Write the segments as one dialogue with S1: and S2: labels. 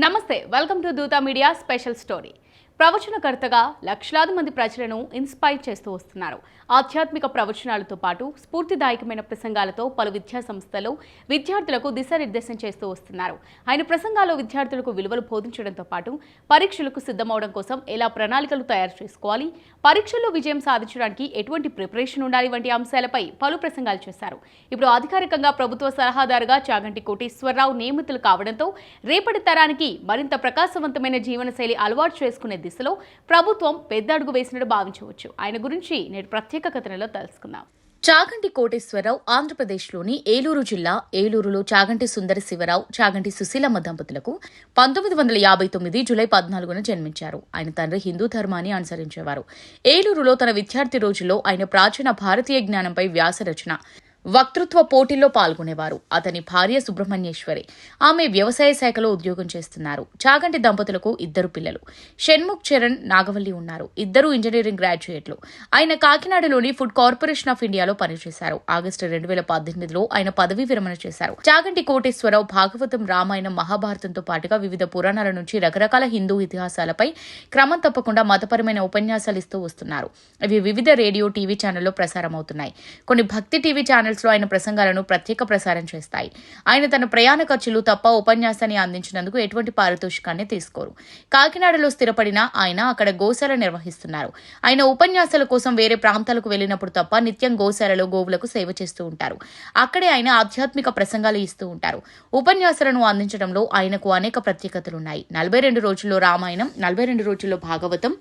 S1: నమస్తే welcome to Dhoota media special story. ప్రవచనకర్తగా లక్షలాది మంది ప్రజలను ఇన్స్పైర్ చేస్తూ వస్తున్నారు. ఆధ్యాత్మిక ప్రవచనాలతో పాటు స్ఫూర్తిదాయకమైన ప్రసంగాలతో పలు విద్యా సంస్థలు విద్యార్థులకు దిశానిర్దేశం చేస్తూ వస్తున్నారు. ఆయన ప్రసంగాల్లో విద్యార్థులకు విలువలు బోధించడంతో పాటు పరీక్షలకు సిద్ధమవడం కోసం ఎలా ప్రణాళికలు తయారు చేసుకోవాలి, పరీక్షల్లో విజయం సాధించడానికి ఎటువంటి ప్రిపరేషన్ ఉండాలి వంటి అంశాలపై పలు ప్రసంగాలు చేశారు. ఇప్పుడు అధికారికంగా ప్రభుత్వ సలహాదారుగా చాగంటి కోటేశ్వరరావు నియమితులు కావడంతో రేపటి తరానికి మరింత ప్రకాశవంతమైన జీవనశైలి అలవాటు చేసుకునే దిశలో ప్రభుత్వం పెద్ద అడుగు వేసినట్టు భావించవచ్చు. ఆయన గురించి నేటి ప్రత్యేక కథనంలో తెలుసుకుందాం. చాగంటి కోటేశ్వరరావు ఆంధ్రప్రదేశ్లోని ఏలూరు జిల్లా ఏలూరులో చాగంటి సుందర శివరావు, చాగంటి సుశీలమ్మ దంపతులకు 1959 జూలై 14న జన్మించారు. ఆయన తండ్రి హిందూ ధర్మాన్ని అనుసరించేవారు. ఏలూరులో తన విద్యార్థి రోజుల్లో ఆయన ప్రాచీన భారతీయ జ్ఞానంపై వ్యాస రచన, వక్తృత్వ పోటీల్లో పాల్గొనేవారు. అతని భార్య సుబ్రహ్మణ్యేశ్వరి. ఆమె వ్యవసాయ శాఖలో ఉద్యోగం చేస్తున్నారు. చాగంటి దంపతులకు ఇద్దరు పిల్లలు, షణ్ముఖ్ చరణ్, నాగవల్లి ఉన్నారు. ఇద్దరు ఇంజనీరింగ్ గ్రాడ్యుయేట్లు. ఆయన కాకినాడలోని ఫుడ్ కార్పొరేషన్ ఆఫ్ ఇండియాలో పనిచేశారు. ఆగస్టు 2018లో ఆయన పదవీ విరమణ చేశారు. చాగంటి కోటేశ్వరరావు భాగవతం, రామాయణం, మహాభారతంతో పాటుగా వివిధ పురాణాల నుంచి రకరకాల హిందూ ఇతిహాసాలపై క్రమం తప్పకుండా మతపరమైన ఉపన్యాసాలు ఇస్తూ వస్తున్నారు. ఇవి వివిధ రేడియో, టీవీ ఛానల్లో ప్రసారమవుతున్నాయి. కొన్ని భక్తి టీవీ ఛానల్స్ లో ఆయన ప్రసంగాలను ప్రత్యేక ప్రసారం చేస్తాయి. ఆయన తన ప్రయాణ ఖర్చులు తప్ప ఉపన్యాసాన్ని అందించినందుకు ఎటువంటి పారితోషికాన్ని తీసుకోరు. కాకినాడలో స్థిరపడిన ఆయన అక్కడ గోశాల నిర్వహిస్తున్నారు. ఆయన ఉపన్యాసాల కోసం వేరే ప్రాంతాలకు వెళ్లినప్పుడు తప్ప నిత్యం గోశాలలో గోవులకు సేవ చేస్తూ ఉంటారు. అక్కడే ఆయన ఆధ్యాత్మిక ప్రసంగాలు ఇస్తూ ఉంటారు. ఉపన్యాసాలను అందించడంలో ఆయనకు అనేక ప్రత్యేకతలున్నాయి. 42 రోజుల్లో రామాయణం, 42 రోజుల్లో భాగవతం,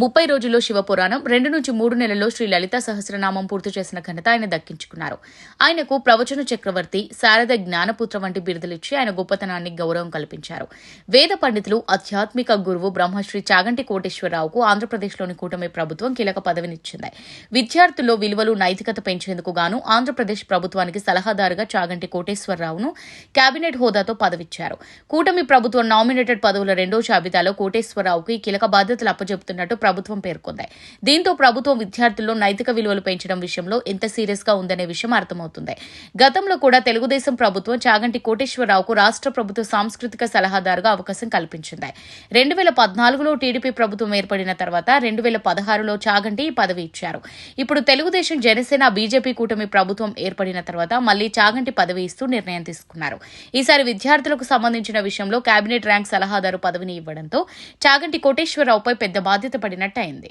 S1: 30 రోజుల్లో శివపురాణం, 2 నుంచి 3 నెలల్లో శ్రీ లలిత సహస్రనామం పూర్తి చేసిన ఘనత ఆయన దక్కించుకున్నారు. ఆయనకు ప్రవచన చక్రవర్తి, శారద జ్ఞానపుత్ర వంటి బిరుదులిచ్చి ఆయన గొప్పతనాన్ని గౌరవం కల్పించారు. వేద పండితులు, ఆధ్యాత్మిక గురువు బ్రహ్మశ్రీ చాగంటి కోటేశ్వరరావుకు ఆంధ్రప్రదేశ్లోని కూటమి ప్రభుత్వం కీలక పదవినిచ్చింది. విద్యార్థుల్లో విలువలు, నైతికత పెంచేందుకు గాను ఆంధ్రప్రదేశ్ ప్రభుత్వానికి సలహాదారుగా చాగంటి కోటేశ్వరరావును కేబినెట్ హోదాతో పదవిచ్చారు. కూటమి ప్రభుత్వం నామినేటెడ్ పదవుల 2వ జాబితాలో కోటేశ్వరరావుకు ఈ కీలక బాధ్యతలు అప్పచెబుతున్నట్టు ప్రభుత్వం పేర్కొంది. దీంతో ప్రభుత్వం విద్యార్థుల్లో నైతిక విలువలు పెంచడం విషయంలో ఎంత సీరియస్ గా ఉందనే విషయం అర్థమవుతుంది. గతంలో కూడా తెలుగుదేశం ప్రభుత్వం చాగంటి కోటేశ్వరరావుకు రాష్ట్ర ప్రభుత్వ సాంస్కృతిక సలహాదారుగా అవకాశం కల్పించింది. 2014లో టీడీపీ ప్రభుత్వం ఏర్పడిన తర్వాత 2016లో చాగంటి ఈ పదవి ఇచ్చారు. ఇప్పుడు తెలుగుదేశం, జనసేన, బీజేపీ కూటమి ప్రభుత్వం ఏర్పడిన తర్వాత మళ్లీ చాగంటి పదవి ఇస్తూ నిర్ణయం తీసుకున్నారు. ఈసారి విద్యార్థులకు సంబంధించిన విషయంలో కేబినెట్ ర్యాంక్ సలహాదారు పదవిని ఇవ్వడంతో చాగంటి కోటేశ్వరరావుపై పెద్ద బాధ్యత పడినట్టయింది.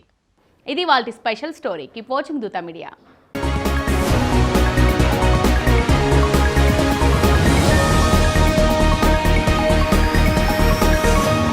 S1: ఇది వాళ్ళ special story. Keep watching Dootha media.